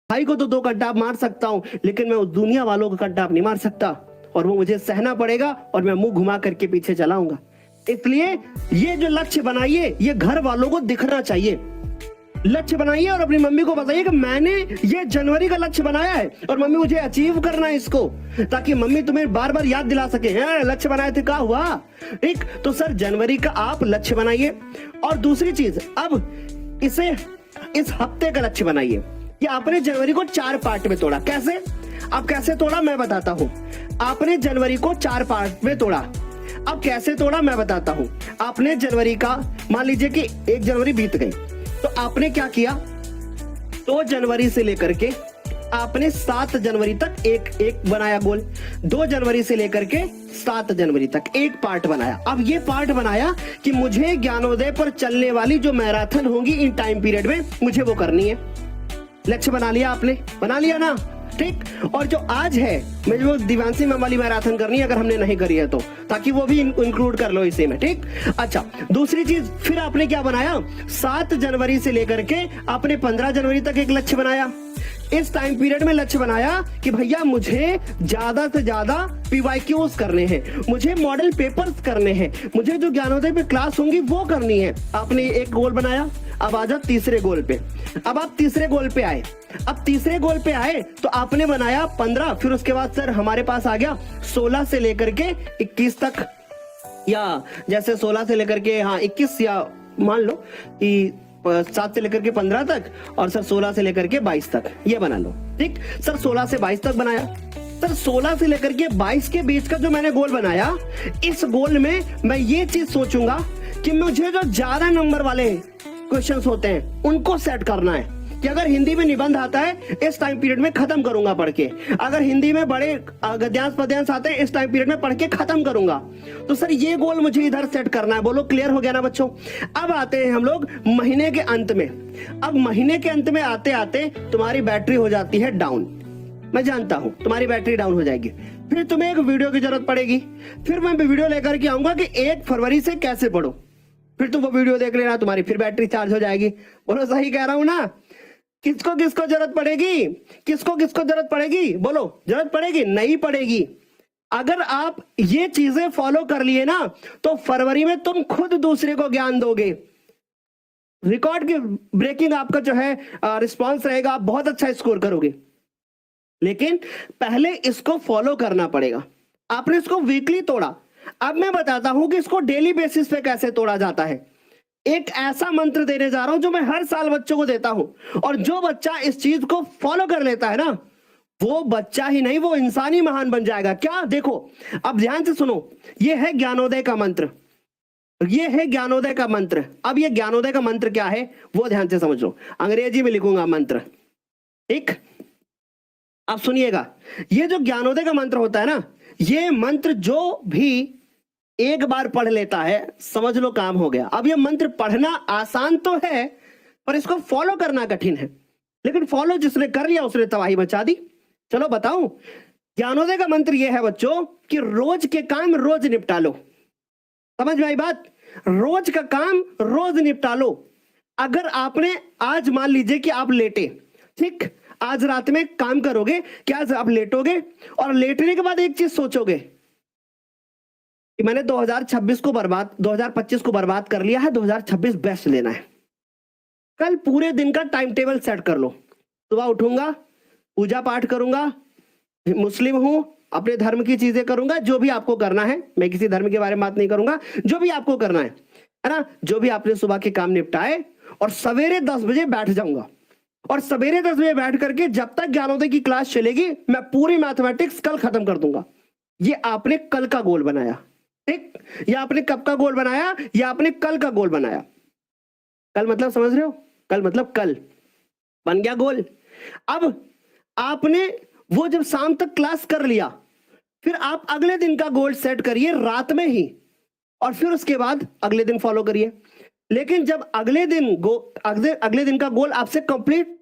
भाई को तो 2 कट्टाप मार सकता हूं, लेकिन मैं उस दुनिया वालों को कट्टाप नहीं मार सकता, और वो मुझे सहना पड़ेगा और मैं मुंह घुमा करके पीछे चलाऊंगा। इसलिए ये जो लक्ष्य बनाइए, ये घर वालों को दिखना चाहिए। लक्ष्य बनाइए और अपनी मम्मी को बताइए कि मैंने ये जनवरी का लक्ष्य बनाया है और मम्मी मुझे अचीव करना है इसको, ताकि मम्मी तुम्हें बार बार याद दिला सके, हैं लक्ष्य बनाए थे, क्या हुआ। ठीक, तो सर जनवरी का आप लक्ष्य बनाइए। और दूसरी चीज, अब इसे इस हफ्ते का लक्ष्य बनाइए। ये आपने जनवरी को 4 पार्ट में तोड़ा, कैसे? अब कैसे तोड़ा मैं बताता हूं। आपने जनवरी को 4 पार्ट में तोड़ा, अब कैसे तोड़ा मैं बताता हूं। आपने जनवरी का, मान लीजिए कि 1 जनवरी बीत गई, तो आपने क्या किया, 2 जनवरी से लेकर के आपने 7 जनवरी तक एक बनाया गोल। 2 जनवरी से लेकर के 7 जनवरी तक एक पार्ट बनाया। अब ये पार्ट बनाया कि मुझे ज्ञानोदय पर चलने वाली जो मैराथन होगी इन टाइम पीरियड में, मुझे वो करनी है। लक्ष्य बना लिया आपने, बना लिया ना? ठीक। और जो आज है, मुझे वो दिव्यांशी मैम वाली मैराथन करनी है, अगर हमने नहीं करी है तो, ताकि वो भी इंक्लूड कर लो इसी में। ठीक। अच्छा, दूसरी चीज फिर आपने क्या बनाया, 7 जनवरी से लेकर के आपने 15 जनवरी तक एक लक्ष्य बनाया। इस टाइम पीरियड में लक्ष्य बनाया कि भैया मुझे ज्यादा से ज्यादा पीवाईक्यूज करने हैं, मुझे मॉडल पेपर्स करने हैं, मुझे जो ज्ञानोदय पे क्लास होंगी वो करनी है। आपने एक गोल बनाया। अब आ जाओ तीसरे गोल पे। अब आप तीसरे गोल पे आए। अब तीसरे गोल पे आए तो आपने बनाया 15, फिर उसके बाद सर हमारे पास आ गया 16 से लेकर के 21 तक, या जैसे 16 से लेकर के 21, या मान लो कि 7 से लेकर के 15 तक, और सर 16 से लेकर के 22 तक, ये बना लो। ठीक। सर 16 से 22 तक बनाया। सर 16 से लेकर के 22 के बीच का जो मैंने गोल बनाया, इस गोल में मैं ये चीज सोचूंगा कि मुझे जो ज्यादा नंबर वाले क्वेश्चंस होते हैं उनको सेट करना है, कि अगर हिंदी में निबंध आता है इस टाइम पीरियड में खत्म करूंगा पढ़ के, अगर हिंदी में बड़े गद्यांश पद्यांश आते हैं इस टाइम पीरियड में पढ़ के खत्म करूंगा। तो सर ये गोल मुझे इधर सेट करना है। बोलो क्लियर हो गया ना बच्चों? अब आते हैं हम लोग महीने के अंत में। अब महीने के अंत में आते आते तुम्हारी बैटरी हो जाती है डाउन, मैं जानता हूं तुम्हारी बैटरी डाउन हो जाएगी। फिर तुम्हें एक वीडियो की जरूरत पड़ेगी। फिर मैं वीडियो लेकर के आऊंगा कि 1 फरवरी से कैसे पढ़ो, फिर तुम वो वीडियो देख लेना, तुम्हारी फिर बैटरी चार्ज हो जाएगी। बोलो सही कह रहा हूं ना? किसको किसको जरूरत पड़ेगी? किसको किसको जरूरत पड़ेगी? बोलो जरूरत पड़ेगी? नहीं पड़ेगी। अगर आप ये चीजें फॉलो कर लिए ना, तो फरवरी में तुम खुद दूसरे को ज्ञान दोगे। रिकॉर्ड की ब्रेकिंग आपका जो है रिस्पॉन्स रहेगा, आप बहुत अच्छा स्कोर करोगे। लेकिन पहले इसको फॉलो करना पड़ेगा। आपने इसको वीकली तोड़ा, अब मैं बताता हूं कि इसको डेली बेसिस पे कैसे तोड़ा जाता है। एक ऐसा मंत्र देने जा रहा हूं जो मैं हर साल बच्चों को देता हूं, और जो बच्चा इस चीज को फॉलो कर लेता है ना, वो बच्चा ही नहीं, वो इंसान ही महान बन जाएगा। क्या? देखो अब ध्यान से सुनो, ये है ज्ञानोदय का मंत्र, ये है ज्ञानोदय का मंत्र। अब ये ज्ञानोदय का मंत्र क्या है वो ध्यान से समझ लो, अंग्रेजी में लिखूंगा मंत्र। ठीक, अब सुनिएगा, ये जो ज्ञानोदय का मंत्र होता है ना, ये मंत्र जो भी एक बार पढ़ लेता है, समझ लो काम हो गया। अब ये मंत्र पढ़ना आसान तो है, पर इसको फॉलो करना कठिन है। लेकिन फॉलो जिसने कर लिया उसने तबाही मचा दी। चलो बताऊं, ज्ञानोदय का मंत्र ये है बच्चों कि रोज के काम रोज निपटा लो। समझ में आई बात? रोज का काम रोज निपटा लो। अगर आपने आज, मान लीजिए कि आप लेटे, ठीक, आज रात में काम करोगे कि आज आप लेटोगे, और लेटने के बाद एक चीज सोचोगे कि मैंने 2026 को बर्बाद, 2025 को बर्बाद कर लिया है, 2026 बेस्ट लेना है। कल पूरे दिन का टाइम टेबल सेट कर लो। सुबह उठूंगा, पूजा पाठ करूंगा, मुस्लिम हूं, अपने धर्म की चीजें करूंगा, जो भी आपको करना है, मैं किसी धर्म के बारे में बात नहीं करूंगा, जो भी आपको करना है ना, जो भी आपने सुबह के काम निपटाए, और सवेरे 10 बजे बैठ जाऊंगा, और सवेरे 10 बजे बैठ करके जब तक ज्ञानोदय की क्लास चलेगी मैं पूरी मैथमेटिक्स कल खत्म कर दूंगा। ये आपने कल का गोल बनाया। ठीक, या आपने कब का गोल बनाया, या आपने कल का गोल बनाया। कल मतलब समझ रहे हो? कल मतलब कल बन गया गोल। अब आपने वो जब शाम तक क्लास कर लिया, फिर आप अगले दिन का गोल सेट करिए रात में ही, और फिर उसके बाद अगले दिन फॉलो करिए। लेकिन जब अगले दिन का गोल आपसे कंप्लीट